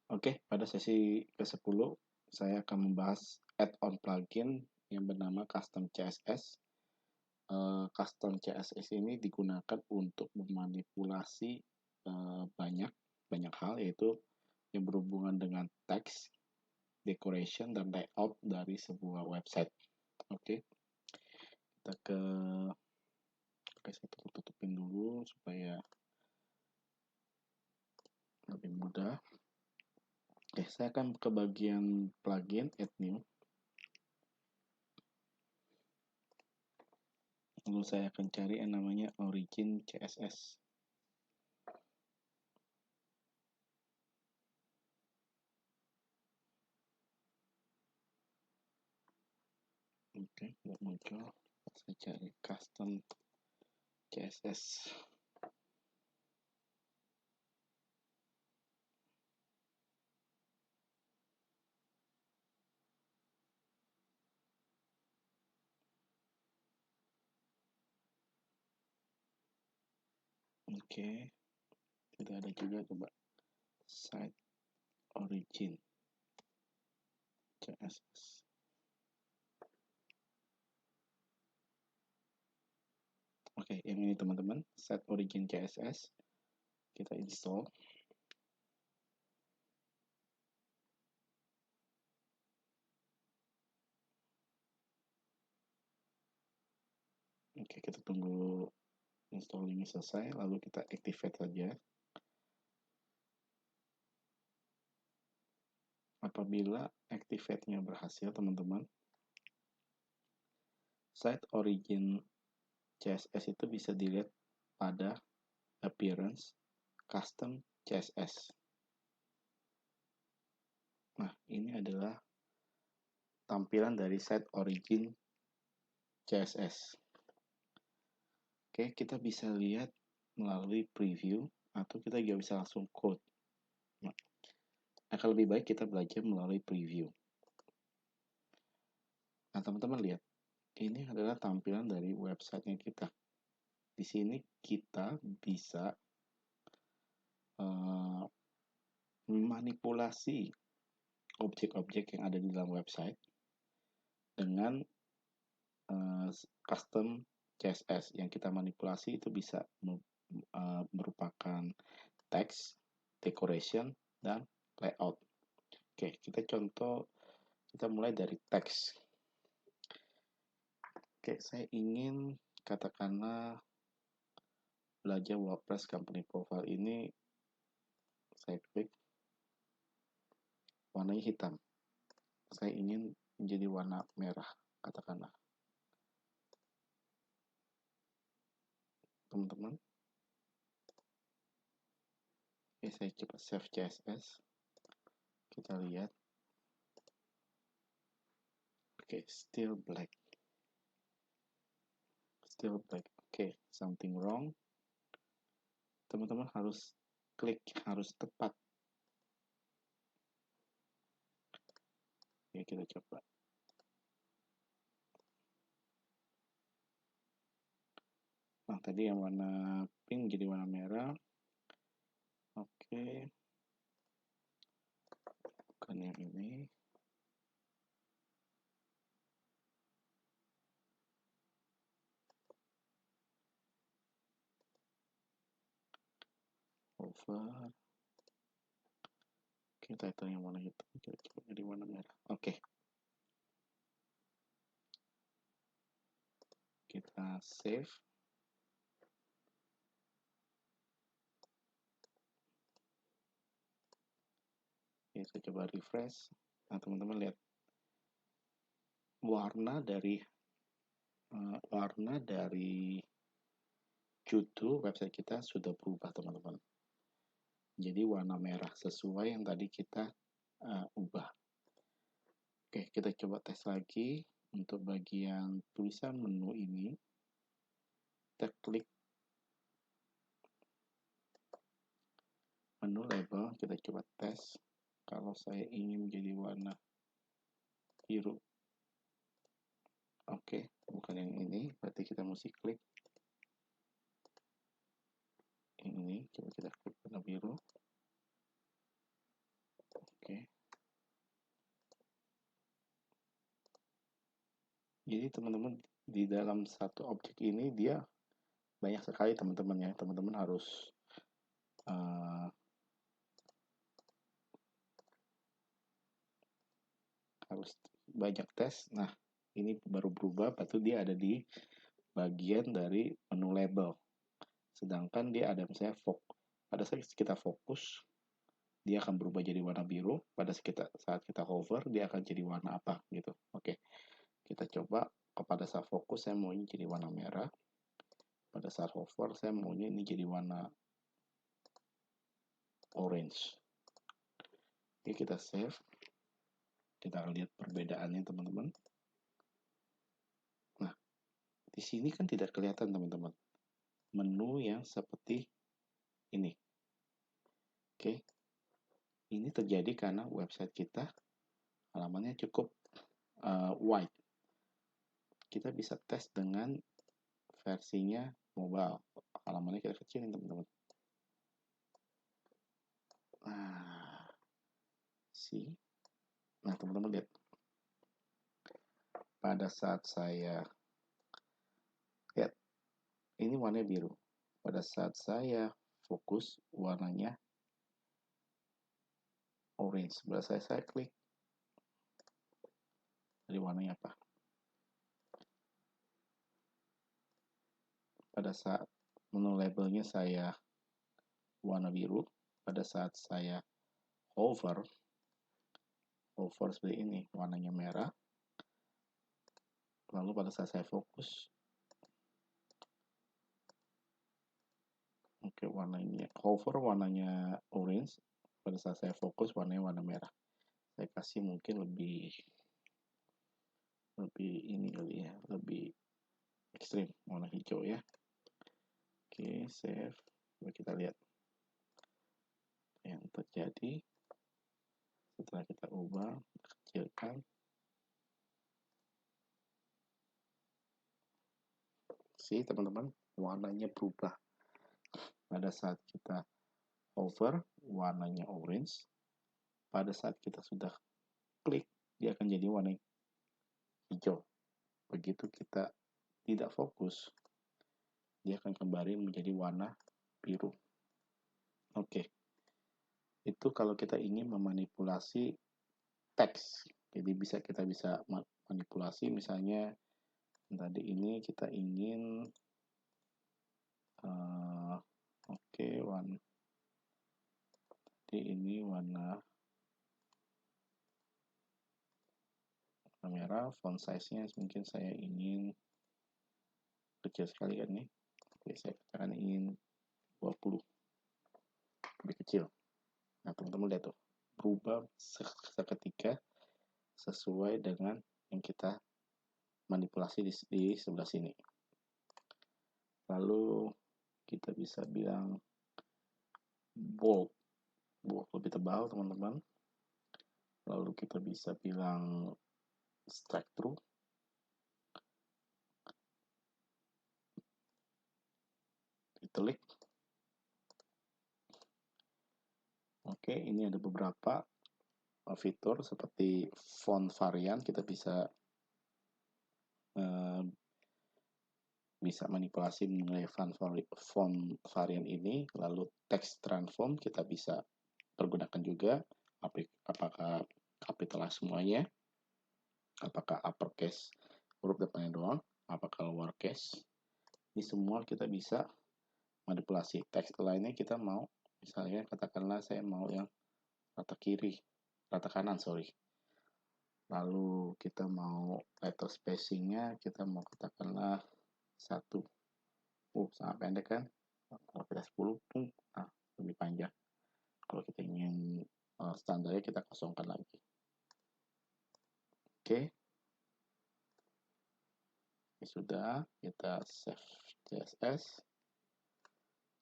Oke, pada sesi ke-10 saya akan membahas add-on plugin yang bernama Custom CSS. Custom CSS ini digunakan untuk memanipulasi banyak hal, yaitu yang berhubungan dengan teks, decoration, dan layout dari sebuah website. Oke, kita saya tutupin dulu supaya lebih mudah. Oke, saya akan ke bagian plugin, add new. Lalu saya akan cari yang namanya origin CSS. Oke, nggak muncul. Saya cari custom CSS. Oke, tidak ada juga, coba site origin CSS. Oke, yang ini teman-teman, site origin CSS. Kita install. Oke, kita tunggu install ini selesai, lalu kita activate saja. Apabila activate-nya berhasil, teman-teman, site origin CSS itu bisa dilihat pada appearance custom CSS. Nah, ini adalah tampilan dari site origin CSS. Oke, kita bisa lihat melalui preview atau kita juga bisa langsung code. Nah, akan lebih baik kita belajar melalui preview. Nah, teman-teman lihat, ini adalah tampilan dari websitenya kita. Di sini kita bisa memanipulasi objek-objek yang ada di dalam website dengan custom CSS. Yang kita manipulasi itu bisa merupakan teks, decoration, dan layout. Oke, kita mulai dari teks. Oke, saya ingin katakanlah belajar WordPress Company Profile ini, saya klik warnanya hitam. Saya ingin menjadi warna merah, katakanlah. Teman-teman. Oke, saya coba save CSS. Kita lihat. Oke, still black. Still black. Oke, something wrong. Teman-teman harus klik, harus tepat. Oke, kita coba. Nah, tadi yang warna pink jadi warna merah. Oke. Bukan yang ini. Over. Oke, title yang warna hitam. Kita coba jadi warna merah. Oke. Kita save. Oke, saya coba refresh. Nah, teman-teman lihat. Warna dari judul website kita sudah berubah, teman-teman. Jadi warna merah sesuai yang tadi kita ubah. Oke, kita coba tes lagi untuk bagian tulisan menu ini. Kita klik menu label, kita coba tes. Kalau saya ingin menjadi warna biru. Oke, bukan yang ini, berarti kita mesti klik yang ini. Coba kita klik warna biru. Jadi teman-teman di dalam satu objek ini dia banyak sekali teman-teman ya. Teman-teman harus banyak tes. Nah, ini baru berubah, batu dia ada di bagian dari menu label. Sedangkan dia ada misalnya pada saat kita fokus, dia akan berubah jadi warna biru. Pada saat kita hover, dia akan jadi warna apa gitu. Oke, kita coba. Pada saat fokus saya maunya jadi warna merah. Pada saat hover saya maunya ini jadi warna orange. Oke, kita save. Kita akan lihat perbedaannya teman-teman. Nah, di sini kan tidak kelihatan teman-teman menu yang seperti ini. Oke, ini terjadi karena website kita halamannya cukup wide. Kita bisa tes dengan versinya mobile. Halamannya kita kecilin teman-teman. Nah, nah teman-teman lihat. Pada saat saya lihat, ini warnanya biru. Pada saat saya fokus, warnanya orange. Pada saat saya klik, jadi warnanya apa? Pada saat menu labelnya saya warna biru, pada saat saya hover seperti ini, warnanya merah. Lalu pada saat saya fokus, oke, warnanya hover warnanya orange. Pada saat saya fokus warnanya warna merah. Saya kasih mungkin lebih ini kali ya, lebih ekstrim, warna hijau ya. Oke, save. Coba kita lihat yang terjadi setelah kita ubah, kecilkan. Sih teman-teman, warnanya berubah. Pada saat kita hover, warnanya orange. Pada saat kita sudah klik, dia akan jadi warna hijau. Begitu kita tidak fokus, dia akan kembali menjadi warna biru. Oke, itu kalau kita ingin memanipulasi teks. Jadi kita bisa manipulasi, misalnya tadi ini kita ingin ini warna merah, font size-nya mungkin saya ingin kecil sekali kan nih. Oke, saya katakan ingin 20, lebih kecil. Nah, teman-teman lihat tuh, berubah seketika sesuai dengan yang kita manipulasi di sebelah sini. Lalu kita bisa bilang bold lebih tebal teman-teman. Lalu kita bisa bilang strike through. Italic. Oke, ini ada beberapa fitur seperti font varian. Kita bisa manipulasi mengenai font varian ini. Lalu text transform kita bisa pergunakan juga. Apakah capital semuanya, apakah uppercase huruf depannya doang, apakah lowercase. Ini semua kita bisa manipulasi. Teks lainnya kita mau, misalnya katakanlah saya mau yang rata kanan. Lalu kita mau letter spacingnya, kita mau katakanlah 1. Sangat pendek kan? Kalau kita 10 pun lebih panjang. Kalau kita ingin standarnya, kita kosongkan lagi. Oke. Ini sudah, kita save CSS.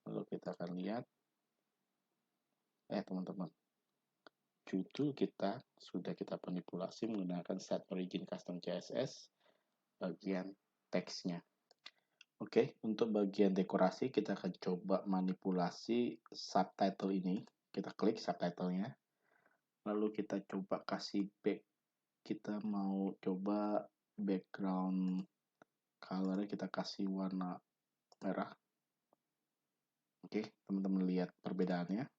Lalu kita akan lihat, teman-teman, judul kita sudah kita manipulasi menggunakan set origin custom CSS bagian teksnya. Oke, untuk bagian dekorasi kita akan coba manipulasi subtitle ini. Kita klik subtitlenya, lalu kita coba kasih back. Kita mau coba background color kita kasih warna merah. Oke, teman-teman lihat perbedaannya.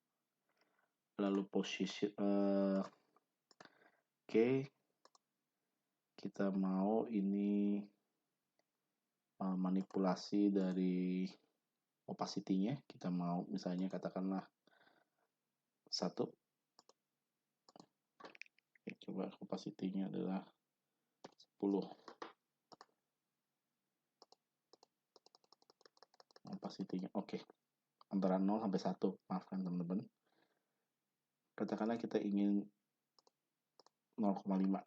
Lalu posisi oke, kita mau ini manipulasi dari opacity-nya. Kita mau misalnya katakanlah 1. Oke, coba opacity-nya adalah 10. Opacity-nya oke. Antara 0 sampai 1. Maafkan teman-teman. Katakanlah kita ingin 0,5.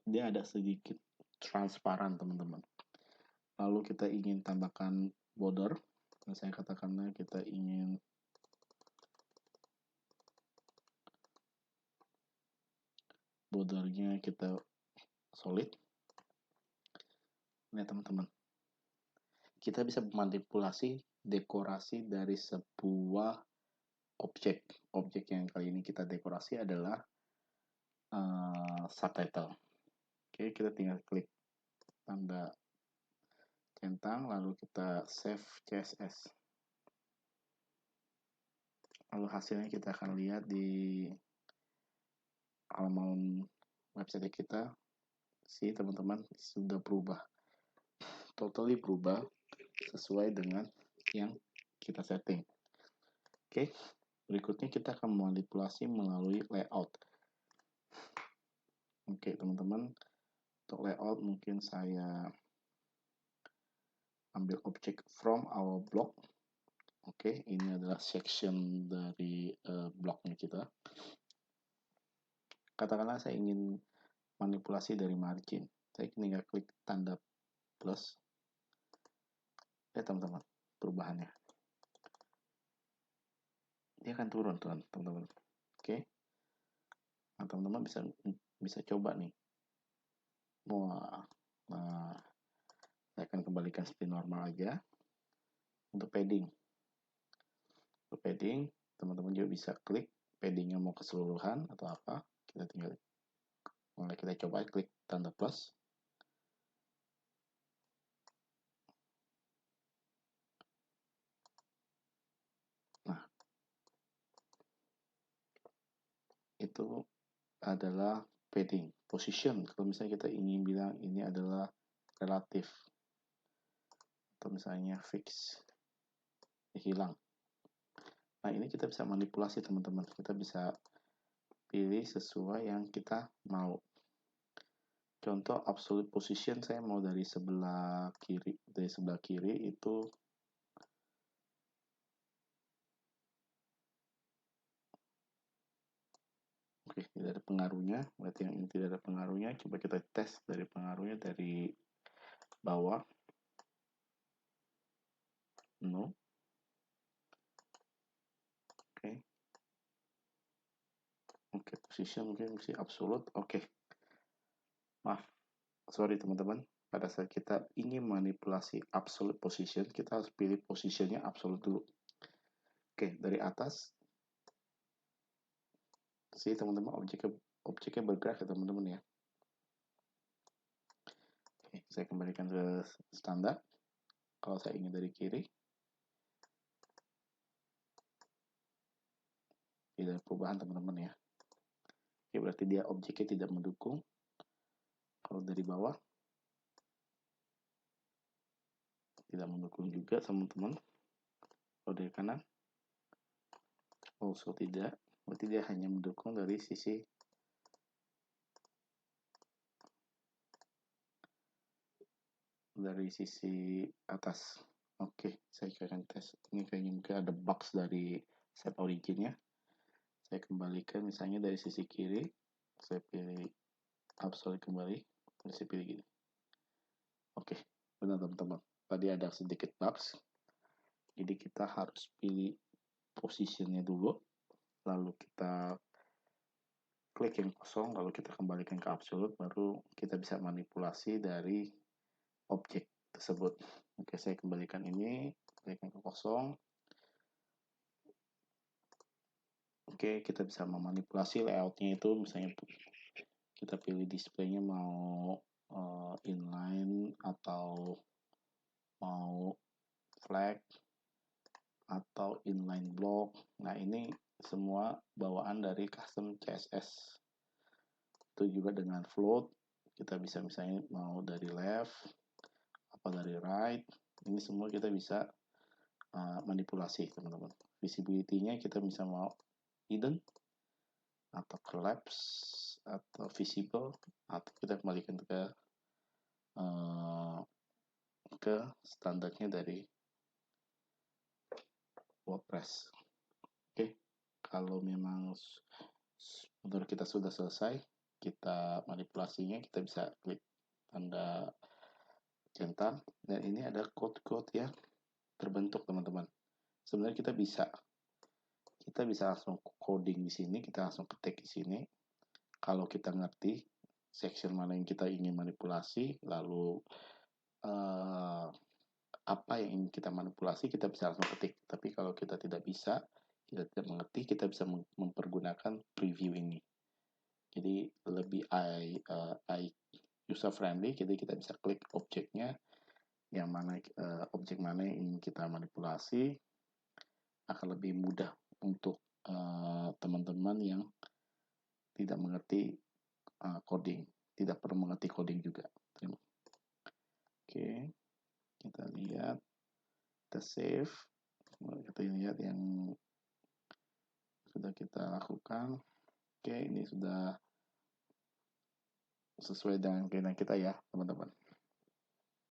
Dia ada sedikit transparan, teman-teman. Lalu kita ingin tambahkan border. Saya katakanlah kita ingin bordernya kita solid. Nah, teman-teman, kita bisa memanipulasi dekorasi dari sebuah objek. Objek yang kali ini kita dekorasi adalah subtitle. Oke, kita tinggal klik tanda centang, lalu kita save CSS. Lalu hasilnya kita akan lihat di halaman website kita. Si teman-teman sudah berubah, totally berubah sesuai dengan yang kita setting. Oke, berikutnya kita akan memanipulasi melalui layout. Oke, teman-teman, untuk layout mungkin saya ambil objek from our block. Oke, ini adalah section dari bloknya kita. Katakanlah saya ingin manipulasi dari margin. Saya tinggal klik tanda plus. Ya, teman-teman, perubahannya. Dia akan turun, teman-teman. Oke. Nah, teman-teman bisa coba nih. Wah, nah, saya akan kembalikan seperti normal aja. Untuk padding, teman-teman juga bisa klik paddingnya mau keseluruhan atau apa. Kita tinggal mulai kita coba klik tanda plus. Nah, itu adalah padding. Position, kalau misalnya kita ingin bilang ini adalah relatif atau misalnya fix, hilang. Nah, ini kita bisa manipulasi, teman-teman. Kita bisa pilih sesuai yang kita mau. Contoh absolute position saya mau dari sebelah kiri. Dari sebelah kiri itu oke, tidak ada pengaruhnya. Berarti yang ini tidak ada pengaruhnya. Coba kita tes dari pengaruhnya dari bawah. No. Oke. Oke, position mungkin mesti absolute. Oke. Maaf. Sorry, teman-teman. Pada saat kita ingin manipulasi absolute position, kita harus pilih positionnya absolute dulu. Oke, dari atas. Si teman-teman objeknya bergerak ya, teman-teman ya. Oke, saya kembalikan ke standar. Kalau saya ingin dari kiri, tidak ada perubahan, teman-teman ya. Oke, berarti dia objeknya tidak mendukung. Kalau dari bawah, tidak mendukung juga, teman-teman. Kalau dari kanan, also tidak. Berarti dia hanya mendukung dari sisi atas. Oke, saya akan tes. Ini kayaknya mungkin ada box dari set originnya. Saya kembalikan misalnya dari sisi kiri. Saya pilih absolute kembali. Saya pilih gini. Oke, benar, teman-teman. Tadi ada sedikit box. Jadi kita harus pilih posisinya dulu. Lalu kita klik yang kosong, lalu kita kembalikan ke absolute, baru kita bisa manipulasi dari objek tersebut. Oke, saya kembalikan ini, klikkan ke kosong. Oke, kita bisa memanipulasi layoutnya itu, misalnya kita pilih displaynya mau inline atau mau flag atau inline block. Nah, ini semua bawaan dari custom CSS. Itu juga dengan float, kita bisa misalnya mau dari left apa dari right, ini semua kita bisa manipulasi, teman-teman. Visibility-nya kita bisa mau hidden atau collapse atau visible, atau kita kembalikan ke standarnya dari WordPress. Oke, kalau memang menurut kita sudah selesai, kita manipulasinya, kita bisa klik tanda centang, dan ini ada code-code yang terbentuk, teman-teman. Sebenarnya kita bisa langsung coding di sini, kita langsung ketik di sini. Kalau kita ngerti section mana yang kita ingin manipulasi, lalu apa yang ingin kita manipulasi, kita bisa langsung ketik. Tapi kalau kita tidak bisa, kita tidak mengerti, kita bisa mempergunakan preview ini. Jadi lebih user friendly, jadi kita bisa klik objeknya, yang mana objek mana yang ingin kita manipulasi, akan lebih mudah untuk teman-teman yang tidak mengerti coding, tidak perlu mengerti coding juga. Oke, kita lihat, kita save, kita lihat yang sudah kita lakukan. Oke, ini sudah sesuai dengan keinginan kita ya, teman-teman.